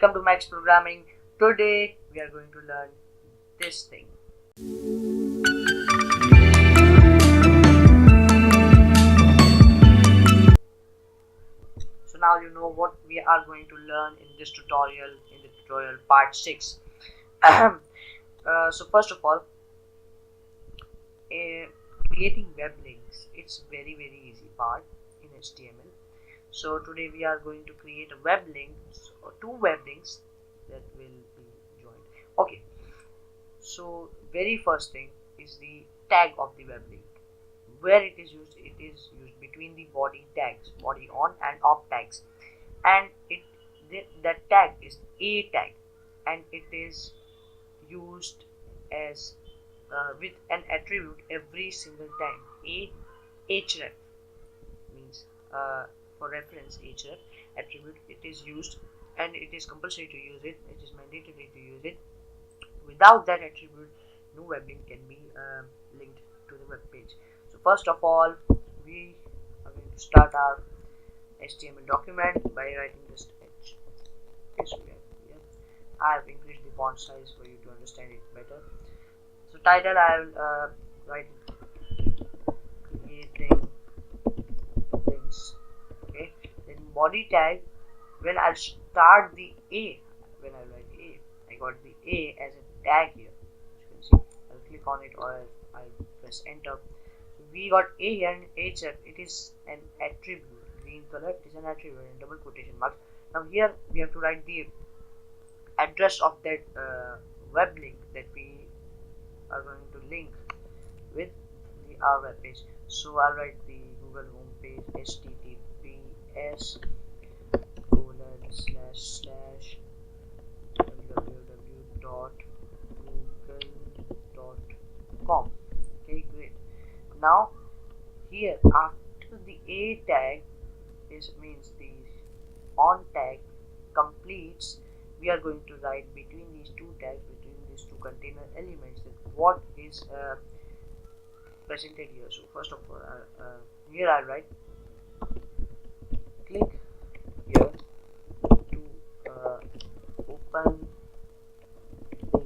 welcome to Max Programming. Today we are going to learn this thing. So now you know what we are going to learn in this tutorial, in the tutorial part 6. So first of all, creating web links, it's very easy part in HTML. So today we are going to create a web link, or two web links that will be joined. Okay, so very first thing is the tag of the web link. Where it is used between the body tags, body on and off tags, and that tag is a tag, and it is used as with an attribute every single time. Href means for reference, href attribute, it is used and it is compulsory to use it. It is mandatory to use it. Without that attribute, no web link can be linked to the web page. So first of all, we are going to start our HTML document by writing this h. Okay, so I have increased the font size for you to understand it better. So title, I will write creating links. Okay, then body tag, when I'll start the a, when I write a, I got the a as a tag here. As you can see, I'll click on it or I'll press enter. We got a here, and href, it is an attribute. Green color, it is an attribute in double quotation marks. Now here we have to write the address of that web link that we are going to link with our web page. So I'll write the Google home page, https www.google.com. Okay, great. Now here, after the a tag means the on tag completes, we are going to write between these two tags, between these two container elements, that what is presented here. So first of all, here I'll write click here to open the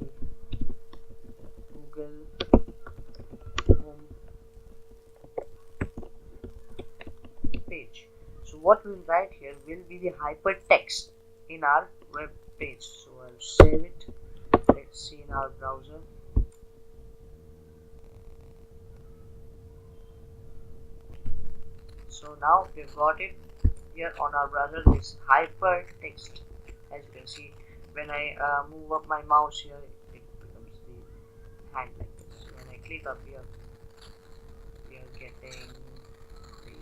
Google home page. So what we'll write here will be the hypertext in our web page. So I'll save it. Let's see in our browser. So now we've got it here on our browser, this hypertext. As you can see, when I move up my mouse here, it becomes the hand like this. When I click up here, we are getting the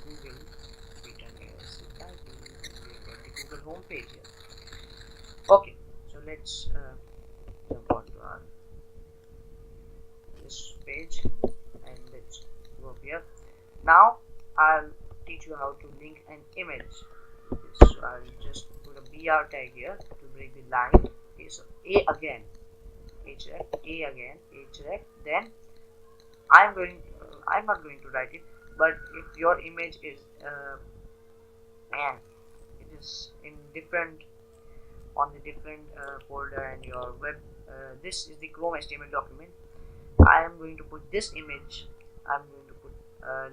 Google written here. We have got the Google home page here. Okay, so let's jump on to our this page and let's go up here. Now I'll teach you how to link an image. So I'll just put a br tag here to break the line. Okay, so a again, href, a again, href. Then I'm not going to write it, but if your image is and it is in different on the different folder and your web, this is the Chrome HTML document. I am going to put this image. I'm going to put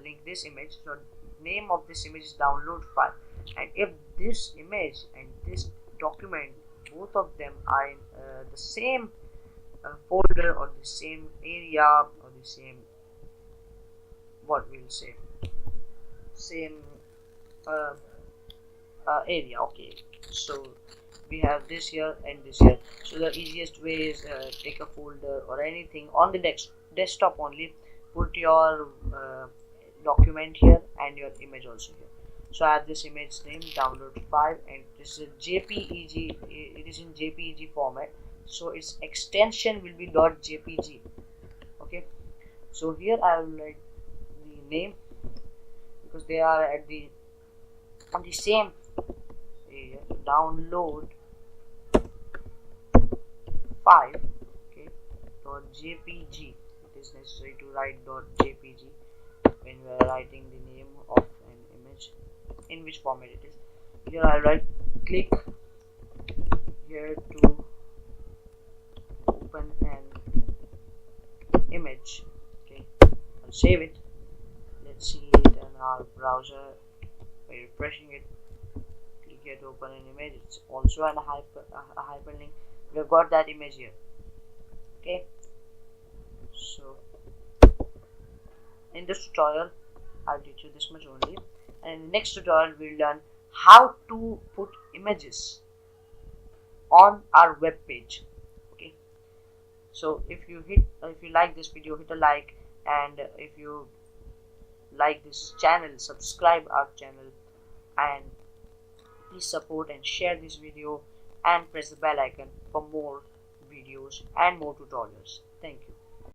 link this image. So name of this image is download file, and if this image and this document, both of them are in the same folder or the same area or the same, what we'll say, same area. Okay, so we have this here and this here. So the easiest way is take a folder or anything on the desktop only, put your document here and your image also here. So I have this image name download file, and this is a JPEG. It is in JPEG format, so its extension will be .jpg. Okay, so here I will write the name because they are at the on the same area. Download file, okay, .jpg. It is necessary to write .jpg when we are writing the name of an image, in which format it is. Here I write click here to open an image. Okay, I'll save it. Let's see it in our browser. By refreshing it, click here to open an image. It's also a hyperlink. We've got that image here. Okay, so in this tutorial I'll teach you this much only, and in the next tutorial we'll learn how to put images on our web page. Okay, so if you like this video, hit a like, and if you like this channel, subscribe our channel, and please support and share this video, and press the bell icon for more videos and more tutorials. Thank you.